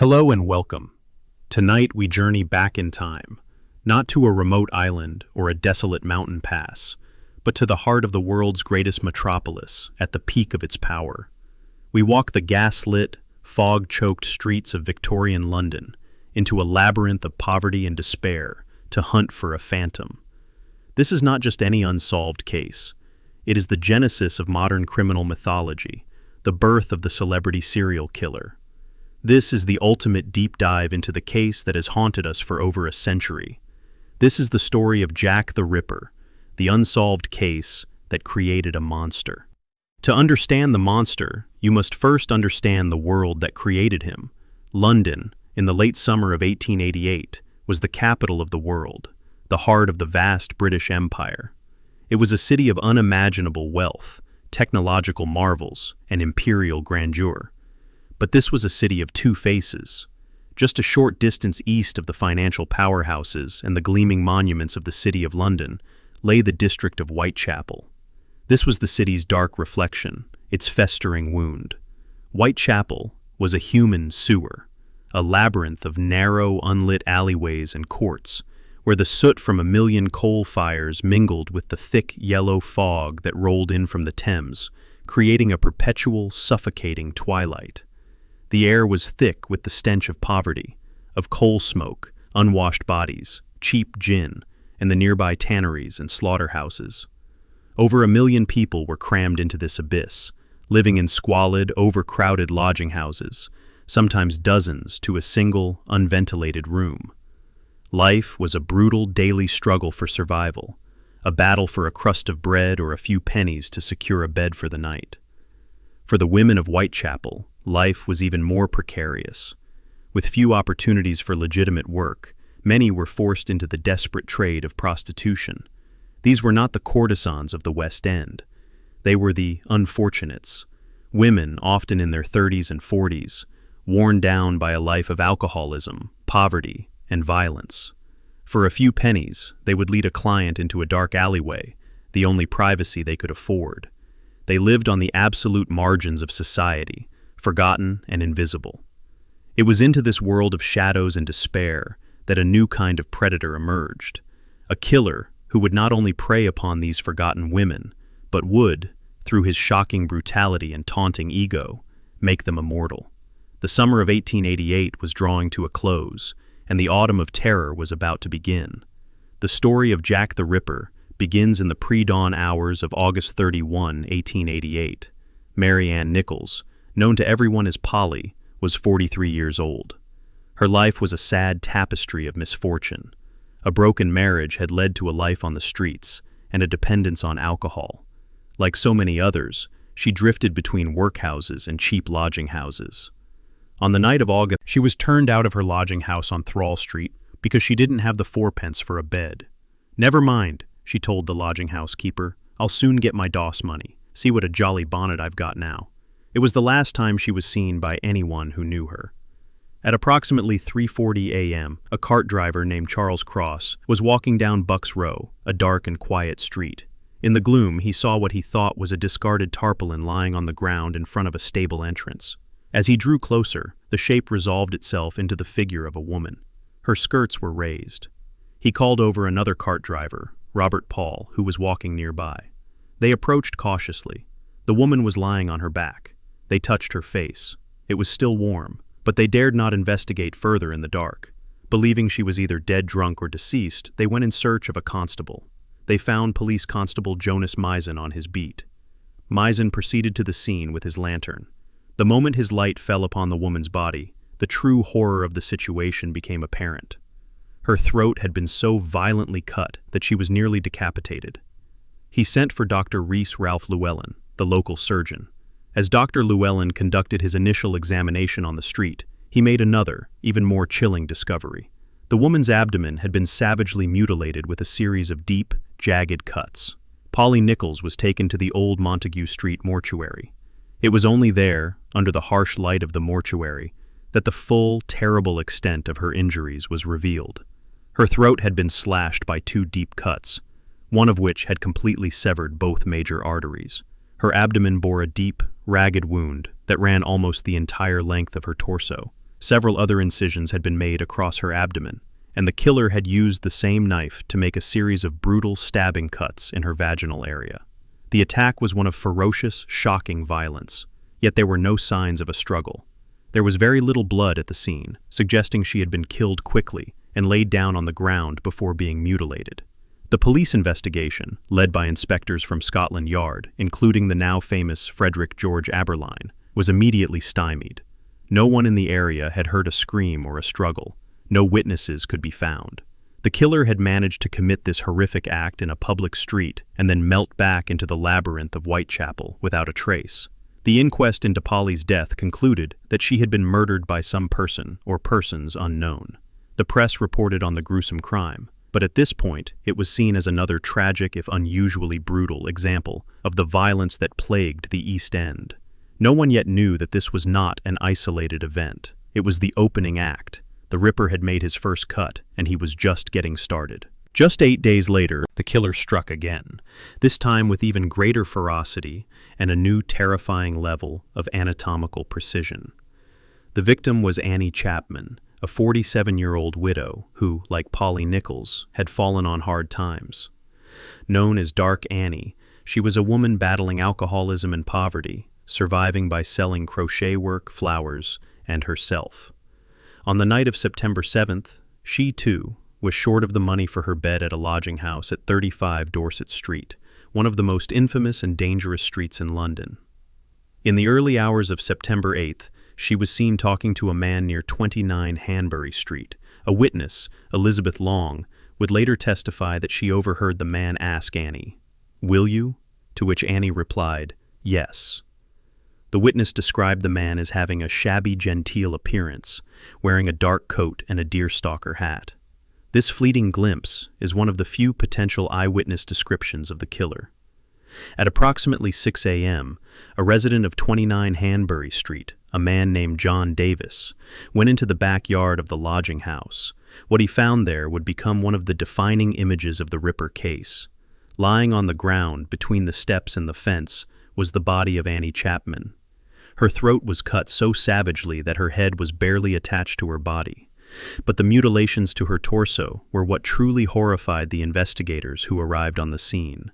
Hello and welcome. Tonight we journey back in time, not to a remote island or a desolate mountain pass, but to the heart of the world's greatest metropolis at the peak of its power. We walk the gaslit, fog-choked streets of Victorian London into a labyrinth of poverty and despair to hunt for a phantom. This is not just any unsolved case. It is the genesis of modern criminal mythology, the birth of the celebrity serial killer. This is the ultimate deep dive into the case that has haunted us for over a century. This is the story of Jack the Ripper, the unsolved case that created a monster. To understand the monster, you must first understand the world that created him. London, in the late summer of 1888, was the capital of the world, the heart of the vast British Empire. It was a city of unimaginable wealth, technological marvels, and imperial grandeur. But this was a city of two faces. Just a short distance east of the financial powerhouses and the gleaming monuments of the City of London lay the district of Whitechapel. This was the city's dark reflection, its festering wound. Whitechapel was a human sewer, a labyrinth of narrow, unlit alleyways and courts, where the soot from a million coal fires mingled with the thick yellow fog that rolled in from the Thames, creating a perpetual, suffocating twilight. The air was thick with the stench of poverty, of coal smoke, unwashed bodies, cheap gin, and the nearby tanneries and slaughterhouses. Over 1 million people were crammed into this abyss, living in squalid, overcrowded lodging houses, sometimes dozens to a single, unventilated room. Life was a brutal daily struggle for survival, a battle for a crust of bread or a few pennies to secure a bed for the night. For the women of Whitechapel, life was even more precarious. With few opportunities for legitimate work, many were forced into the desperate trade of prostitution. These were not the courtesans of the West End. They were the unfortunates, women often in their 30s and 40s, worn down by a life of alcoholism, poverty, and violence. For a few pennies, they would lead a client into a dark alleyway, the only privacy they could afford. They lived on the absolute margins of society, forgotten and invisible. It was into this world of shadows and despair that a new kind of predator emerged, a killer who would not only prey upon these forgotten women, but would, through his shocking brutality and taunting ego, make them immortal. The summer of 1888 was drawing to a close, and the autumn of terror was about to begin. The story of Jack the Ripper begins in the pre-dawn hours of August 31, 1888. Mary Ann Nichols, known to everyone as Polly, was 43 years old. Her life was a sad tapestry of misfortune. A broken marriage had led to a life on the streets and a dependence on alcohol. Like so many others, she drifted between workhouses and cheap lodging houses. On the night of August, she was turned out of her lodging house on Thrall Street because she didn't have the fourpence for a bed. "Never mind," she told the lodging house keeper. "I'll soon get my doss money. See what a jolly bonnet I've got now." It was the last time she was seen by anyone who knew her. At approximately 3:40 a.m., a cart driver named Charles Cross was walking down Bucks Row, a dark and quiet street. In the gloom, he saw what he thought was a discarded tarpaulin lying on the ground in front of a stable entrance. As he drew closer, the shape resolved itself into the figure of a woman. Her skirts were raised. He called over another cart driver, Robert Paul, who was walking nearby. They approached cautiously. The woman was lying on her back. They touched her face. It was still warm, but they dared not investigate further in the dark. Believing she was either dead drunk or deceased, they went in search of a constable. They found Police Constable Jonas Misen on his beat. Misen proceeded to the scene with his lantern. The moment his light fell upon the woman's body, the true horror of the situation became apparent. Her throat had been so violently cut that she was nearly decapitated. He sent for Dr. Rhys Ralph Llewellyn, the local surgeon. As Dr. Llewellyn conducted his initial examination on the street, he made another, even more chilling discovery. The woman's abdomen had been savagely mutilated with a series of deep, jagged cuts. Polly Nichols was taken to the old Montague Street mortuary. It was only there, under the harsh light of the mortuary, that the full, terrible extent of her injuries was revealed. Her throat had been slashed by 2 deep cuts, one of which had completely severed both major arteries. Her abdomen bore a deep, ragged wound that ran almost the entire length of her torso, Several other incisions had been made across her abdomen, and the killer had used the same knife to make a series of brutal stabbing cuts in her vaginal area. The attack was one of ferocious, shocking violence, yet there were no signs of a struggle. There was very little blood at the scene, suggesting she had been killed quickly and laid down on the ground before being mutilated. The police investigation, led by inspectors from Scotland Yard, including the now famous Frederick George Aberline, was immediately stymied. No one in the area had heard a scream or a struggle. No witnesses could be found. The killer had managed to commit this horrific act in a public street and then melt back into the labyrinth of Whitechapel without a trace. The inquest into Polly's death concluded that she had been murdered by some person or persons unknown. The press reported on the gruesome crime, but at this point it was seen as another tragic, if unusually brutal, example of the violence that plagued the East End. No one yet knew that this was not an isolated event. It was the opening act. The Ripper had made his first cut, and he was just getting started. Just 8 days later, the killer struck again, this time with even greater ferocity and a new terrifying level of anatomical precision. The victim was Annie Chapman, a 47-year-old widow who, like Polly Nichols, had fallen on hard times. Known as Dark Annie, she was a woman battling alcoholism and poverty, surviving by selling crochet work, flowers, and herself. On the night of September 7th, she, too, was short of the money for her bed at a lodging house at 35 Dorset Street, one of the most infamous and dangerous streets in London. In the early hours of September 8th, she was seen talking to a man near 29 Hanbury Street. A witness, Elizabeth Long, would later testify that she overheard the man ask Annie, "Will you?" To which Annie replied, "Yes." The witness described the man as having a shabby genteel appearance, wearing a dark coat and a deerstalker hat. This fleeting glimpse is one of the few potential eyewitness descriptions of the killer. At approximately 6 a.m., a resident of 29 Hanbury Street, a man named John Davis, went into the backyard of the lodging house. What he found there would become one of the defining images of the Ripper case. Lying on the ground between the steps and the fence was the body of Annie Chapman. Her throat was cut so savagely that her head was barely attached to her body. But the mutilations to her torso were what truly horrified the investigators who arrived on the scene.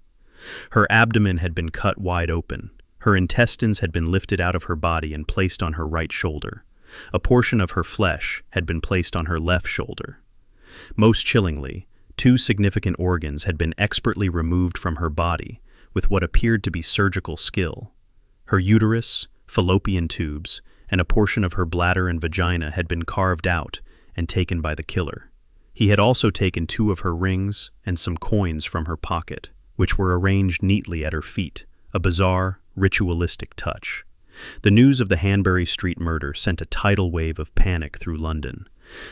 Her abdomen had been cut wide open. Her intestines had been lifted out of her body and placed on her right shoulder. A portion of her flesh had been placed on her left shoulder. Most chillingly, 2 significant organs had been expertly removed from her body with what appeared to be surgical skill. Her uterus, fallopian tubes, and a portion of her bladder and vagina had been carved out and taken by the killer. He had also taken 2 of her rings and some coins from her pocket, which were arranged neatly at her feet, a bizarre, ritualistic touch. The news of the Hanbury Street murder sent a tidal wave of panic through London.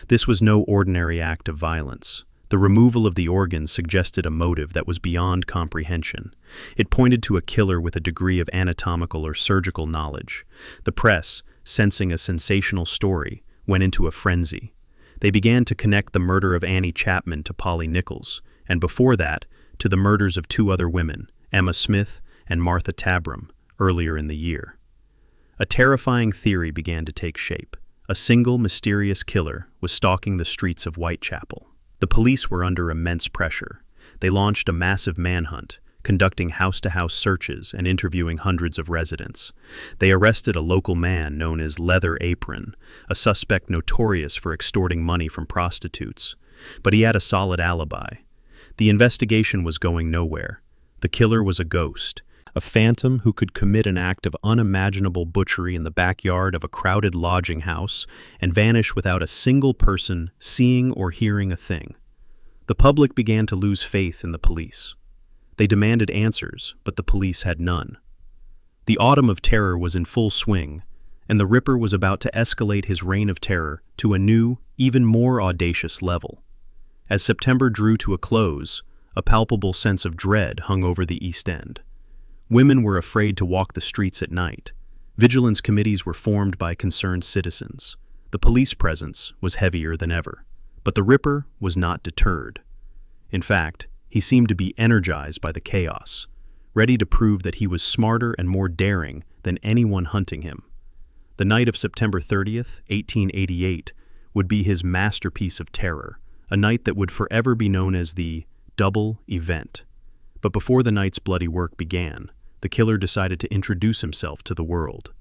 This was no ordinary act of violence. The removal of the organs suggested a motive that was beyond comprehension. It pointed to a killer with a degree of anatomical or surgical knowledge. The press, sensing a sensational story, went into a frenzy. They began to connect the murder of Annie Chapman to Polly Nichols, and before that, to the murders of 2 other women, Emma Smith and Martha Tabram, earlier in the year. A terrifying theory began to take shape. A single mysterious killer was stalking the streets of Whitechapel. The police were under immense pressure. They launched a massive manhunt, conducting house-to-house searches and interviewing hundreds of residents. They arrested a local man known as Leather Apron, a suspect notorious for extorting money from prostitutes. But he had a solid alibi. The investigation was going nowhere. The killer was a ghost, a phantom who could commit an act of unimaginable butchery in the backyard of a crowded lodging house and vanish without a single person seeing or hearing a thing. The public began to lose faith in the police. They demanded answers, but the police had none. The autumn of terror was in full swing, and the Ripper was about to escalate his reign of terror to a new, even more audacious level. As September drew to a close, a palpable sense of dread hung over the East End. Women were afraid to walk the streets at night. Vigilance committees were formed by concerned citizens. The police presence was heavier than ever. But the Ripper was not deterred. In fact, he seemed to be energized by the chaos, ready to prove that he was smarter and more daring than anyone hunting him. The night of September 30th, 1888, would be his masterpiece of terror, a night that would forever be known as the double event. But before the night's bloody work began, the killer decided to introduce himself to the world.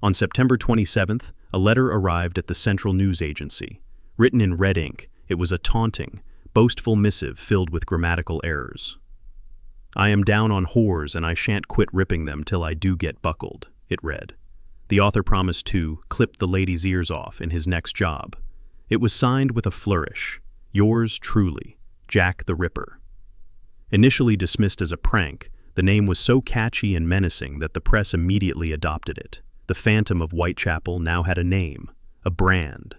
On September 27th, a letter arrived at the Central News Agency. Written in red ink, it was a taunting, boastful missive filled with grammatical errors. "I am down on whores and I shan't quit ripping them till I do get buckled," it read. The author promised to clip the lady's ears off in his next job. It was signed with a flourish, "Yours truly, Jack the Ripper." Initially dismissed as a prank, the name was so catchy and menacing that the press immediately adopted it. The Phantom of Whitechapel now had a name, a brand.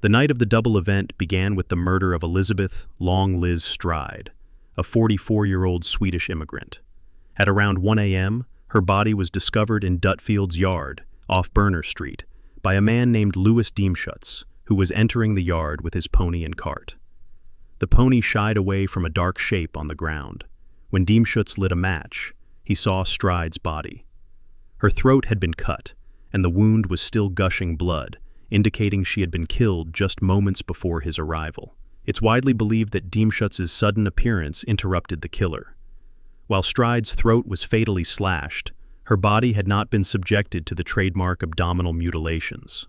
The night of the double event began with the murder of Elizabeth Long Liz Stride, a 44-year-old Swedish immigrant. At around 1 a.m., her body was discovered in Dutfield's yard, off Berner Street, by a man named Louis Diemschutz, who was entering the yard with his pony and cart. The pony shied away from a dark shape on the ground. When Diemschutz lit a match, he saw Stride's body. Her throat had been cut, and the wound was still gushing blood, indicating she had been killed just moments before his arrival. It's widely believed that Diemschutz's sudden appearance interrupted the killer. While Stride's throat was fatally slashed, her body had not been subjected to the trademark abdominal mutilations.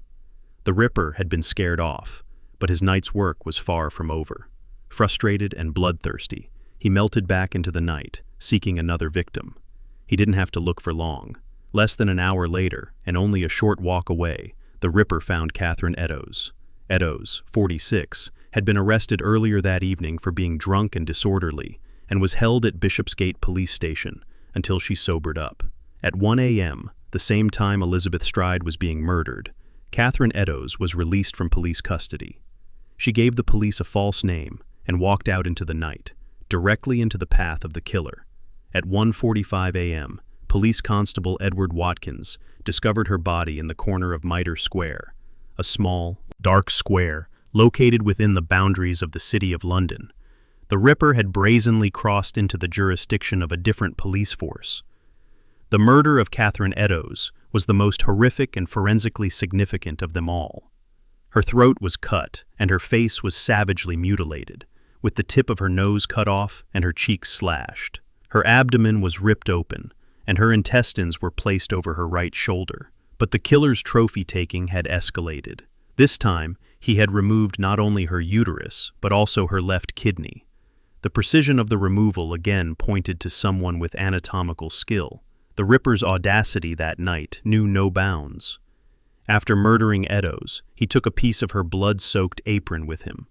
The Ripper had been scared off, but his night's work was far from over. Frustrated and bloodthirsty, he melted back into the night, seeking another victim. He didn't have to look for long. Less than an hour later, and only a short walk away, the Ripper found Catherine Eddowes. Eddowes, 46, had been arrested earlier that evening for being drunk and disorderly, and was held at Bishopsgate Police Station until she sobered up. At 1 a.m., the same time Elizabeth Stride was being murdered, Catherine Eddowes was released from police custody. She gave the police a false name and walked out into the night, directly into the path of the killer. At 1:45 a.m., Police Constable Edward Watkins discovered her body in the corner of Mitre Square, a small, dark square located within the boundaries of the City of London. The Ripper had brazenly crossed into the jurisdiction of a different police force. The murder of Catherine Eddowes was the most horrific and forensically significant of them all. Her throat was cut, and her face was savagely mutilated, with the tip of her nose cut off and her cheeks slashed. Her abdomen was ripped open, and her intestines were placed over her right shoulder. But the killer's trophy-taking had escalated. This time, he had removed not only her uterus, but also her left kidney. The precision of the removal again pointed to someone with anatomical skill. The Ripper's audacity that night knew no bounds. After murdering Eddowes, he took a piece of her blood-soaked apron with him.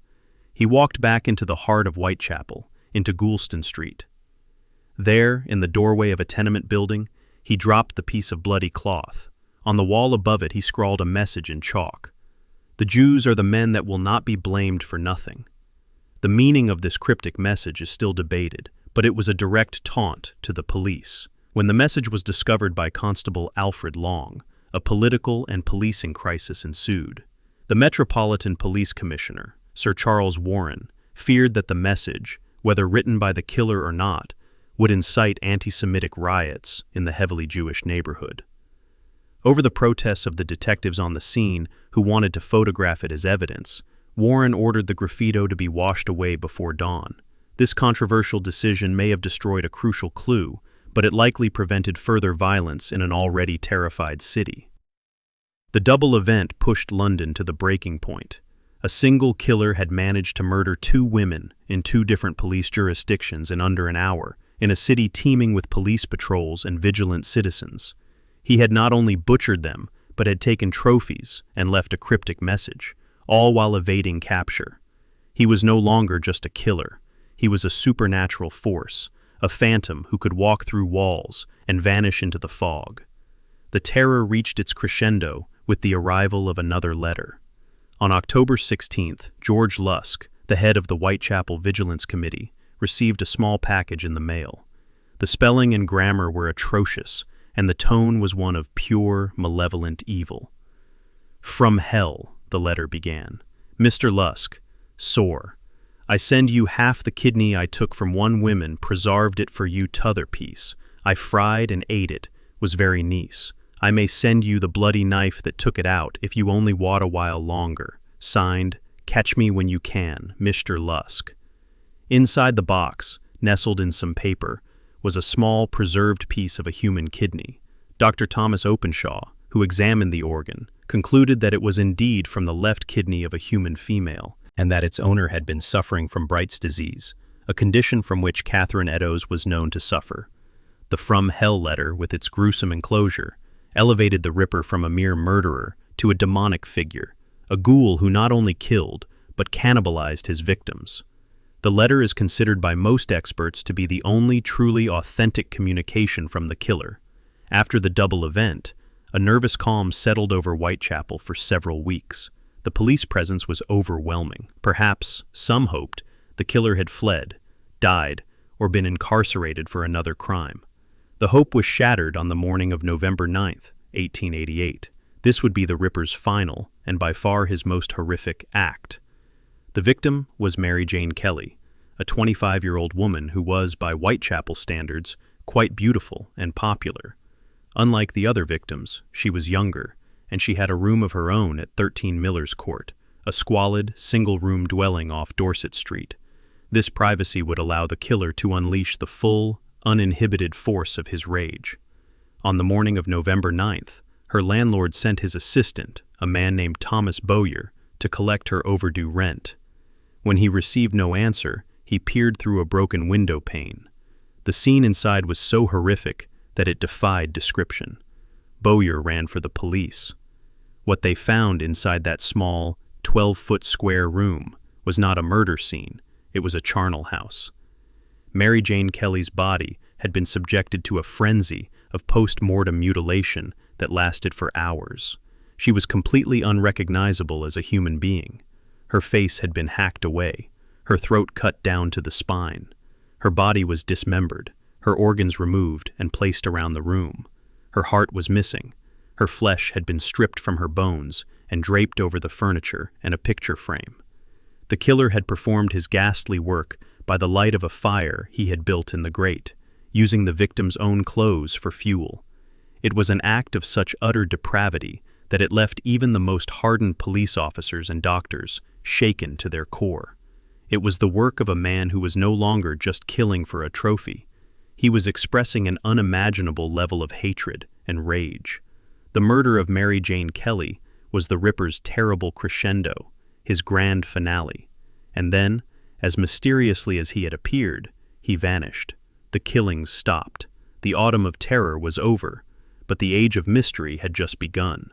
He walked back into the heart of Whitechapel, into Goulston Street. There, in the doorway of a tenement building, he dropped the piece of bloody cloth. On the wall above it he scrawled a message in chalk. "The Jews are the men that will not be blamed for nothing." The meaning of this cryptic message is still debated, but it was a direct taunt to the police. When the message was discovered by Constable Alfred Long, a political and policing crisis ensued. The Metropolitan Police Commissioner, Sir Charles Warren, feared that the message, whether written by the killer or not, would incite anti-Semitic riots in the heavily Jewish neighborhood. Over the protests of the detectives on the scene who wanted to photograph it as evidence, Warren ordered the graffito to be washed away before dawn. This controversial decision may have destroyed a crucial clue, but it likely prevented further violence in an already terrified city. The double event pushed London to the breaking point. A single killer had managed to murder 2 women in 2 different police jurisdictions in under an hour, in a city teeming with police patrols and vigilant citizens. He had not only butchered them, but had taken trophies and left a cryptic message, all while evading capture. He was no longer just a killer. He was a supernatural force, a phantom who could walk through walls and vanish into the fog. The terror reached its crescendo with the arrival of another letter. On October 16th, George Lusk, the head of the Whitechapel Vigilance Committee, received a small package in the mail. The spelling and grammar were atrocious, and the tone was one of pure, malevolent evil. "From hell," the letter began. "Mr. Lusk, sore. I send you half the kidney I took from one woman, preserved it for you t'other piece. I fried and ate it, was very nice. I may send you the bloody knife that took it out if you only wait a while longer. Signed, Catch Me When You Can, Mr. Lusk. Inside the box, nestled in some paper, was a small, preserved piece of a human kidney. Dr. Thomas Openshaw, who examined the organ, concluded that it was indeed from the left kidney of a human female, and that its owner had been suffering from Bright's disease, a condition from which Catherine Eddowes was known to suffer. The From Hell letter, with its gruesome enclosure, elevated the Ripper from a mere murderer to a demonic figure, a ghoul who not only killed, but cannibalized his victims. The letter is considered by most experts to be the only truly authentic communication from the killer. After the double event, a nervous calm settled over Whitechapel for several weeks. The police presence was overwhelming. Perhaps, some hoped, the killer had fled, died, or been incarcerated for another crime. The hope was shattered on the morning of November 9th, 1888. This would be the Ripper's final, and by far his most horrific, act. The victim was Mary Jane Kelly, a 25-year-old woman who was, by Whitechapel standards, quite beautiful and popular. Unlike the other victims, she was younger, and she had a room of her own at 13 Miller's Court, a squalid, single-room dwelling off Dorset Street. This privacy would allow the killer to unleash the full, uninhibited force of his rage. On the morning of November 9th, her landlord sent his assistant, a man named Thomas Bowyer, to collect her overdue rent. When he received no answer, he peered through a broken window pane. The scene inside was so horrific that it defied description. Bowyer ran for the police. What they found inside that small, 12-foot square room was not a murder scene, it was a charnel house. Mary Jane Kelly's body had been subjected to a frenzy of post-mortem mutilation that lasted for hours. She was completely unrecognizable as a human being. Her face had been hacked away, her throat cut down to the spine. Her body was dismembered, her organs removed and placed around the room. Her heart was missing. Her flesh had been stripped from her bones and draped over the furniture and a picture frame. The killer had performed his ghastly work by the light of a fire he had built in the grate, using the victim's own clothes for fuel. It was an act of such utter depravity that it left even the most hardened police officers and doctors shaken to their core. It was the work of a man who was no longer just killing for a trophy. He was expressing an unimaginable level of hatred and rage. The murder of Mary Jane Kelly was the Ripper's terrible crescendo, his grand finale. And then, as mysteriously as he had appeared, he vanished. The killings stopped. The autumn of terror was over, but the age of mystery had just begun.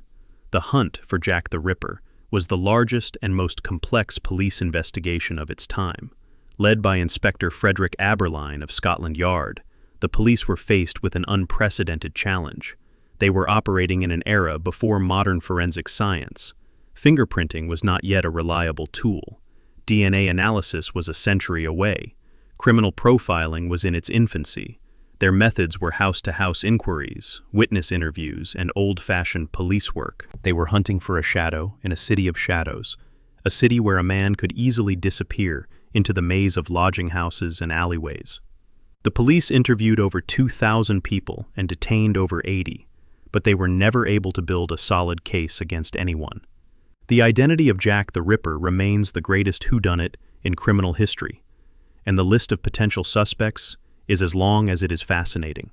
The hunt for Jack the Ripper was the largest and most complex police investigation of its time. Led by Inspector Frederick Aberline of Scotland Yard, the police were faced with an unprecedented challenge. They were operating in an era before modern forensic science. Fingerprinting was not yet a reliable tool. DNA analysis was a century away. Criminal profiling was in its infancy. Their methods were house-to-house inquiries, witness interviews, and old-fashioned police work. They were hunting for a shadow in a city of shadows, a city where a man could easily disappear into the maze of lodging houses and alleyways. The police interviewed over 2,000 people and detained over 80, but they were never able to build a solid case against anyone. The identity of Jack the Ripper remains the greatest whodunit in criminal history, and the list of potential suspects is as long as it is fascinating.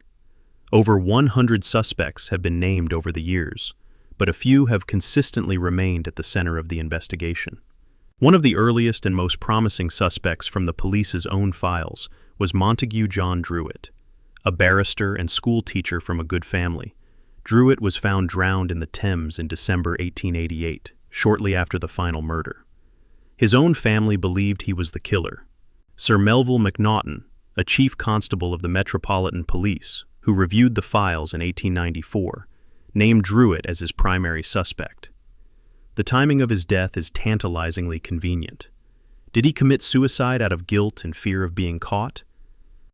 Over 100 suspects have been named over the years, but a few have consistently remained at the center of the investigation. One of the earliest and most promising suspects from the police's own files was Montague John Druitt, a barrister and school teacher from a good family. Druitt was found drowned in the Thames in December 1888, shortly after the final murder. His own family believed he was the killer. Sir Melville Macnaghten, a chief constable of the Metropolitan Police, who reviewed the files in 1894, named Druitt as his primary suspect. The timing of his death is tantalizingly convenient. Did he commit suicide out of guilt and fear of being caught?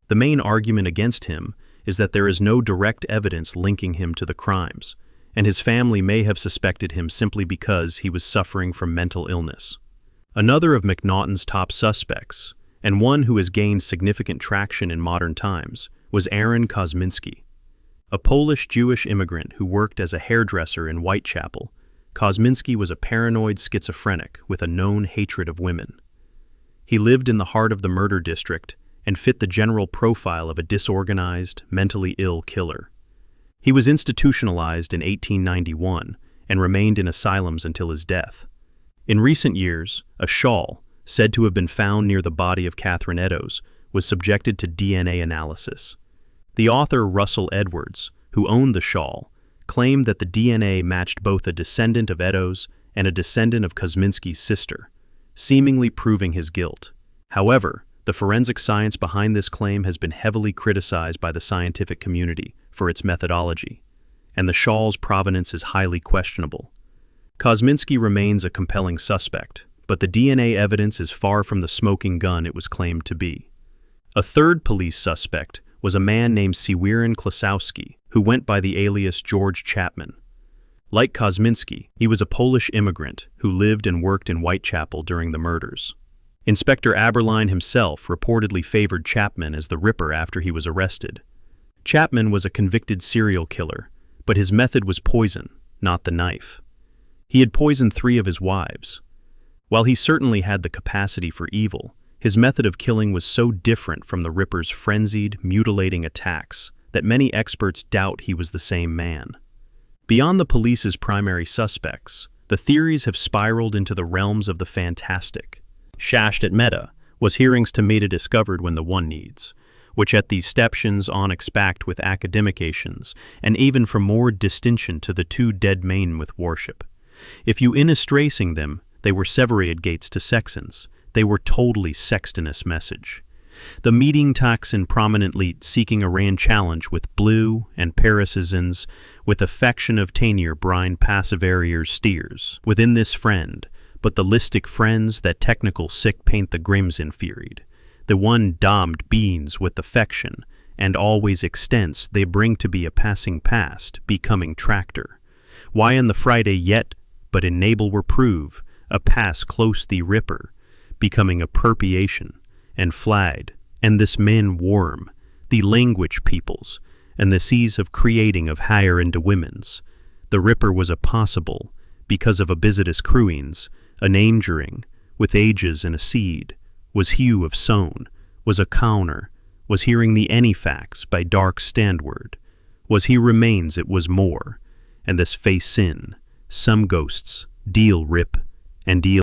The main argument against him is that there is no direct evidence linking him to the crimes, and his family may have suspected him simply because he was suffering from mental illness. Another of Macnaghten's top suspects, and one who has gained significant traction in modern times, was Aaron Kosminski. A Polish-Jewish immigrant who worked as a hairdresser in Whitechapel, Kosminski was a paranoid schizophrenic with a known hatred of women. He lived in the heart of the murder district and fit the general profile of a disorganized, mentally ill killer. He was institutionalized in 1891 and remained in asylums until his death. In recent years, a shawl, said to have been found near the body of Catherine Eddowes, was subjected to DNA analysis. The author Russell Edwards, who owned the shawl, claimed that the DNA matched both a descendant of Eddowes and a descendant of Kosminski's sister, seemingly proving his guilt. However, the forensic science behind this claim has been heavily criticized by the scientific community for its methodology, and the shawl's provenance is highly questionable. Kosminski remains a compelling suspect, but the DNA evidence is far from the smoking gun it was claimed to be. A third police suspect was a man named Siwirin Klasowski, who went by the alias George Chapman. Like Kosminski, he was a Polish immigrant who lived and worked in Whitechapel during the murders. Inspector Aberline himself reportedly favored Chapman as the Ripper after he was arrested. Chapman was a convicted serial killer, but his method was poison, not the knife. He had poisoned 3 of his wives. While he certainly had the capacity for evil, his method of killing was so different from the Ripper's frenzied, mutilating attacks that many experts doubt he was the same man. Beyond the police's primary suspects, the theories have spiraled into the realms of the fantastic. Shasht at Meta was hearings to Meta discovered when the one needs, which at these steptions on expact with academications, and even for more distinction to the 2 dead main with worship. If you innistracing them, they were severiad gates to sexons. They were totally sextonous message. The meeting taxon prominently seeking a ran challenge with blue and parasizens with affection of tanier brine passivariers steers within this friend, but the listic friends that technical sick paint the grims inferied. The one damned beings with affection, and always extents they bring to be a passing past, becoming tractor. Why in the Friday yet, but in Nabal were prove, a pass close the Ripper, becoming a perpeation, and flagged, and this man worm, the language peoples, and the seas of creating of higher into women's. The Ripper was a possible, because of abisitus cruins, an angering, with ages and a seed, was hue of sown, was a counter, was hearing the anyfax by dark standward, was he remains it was more, and this face sin, some ghosts, deal rip, and deal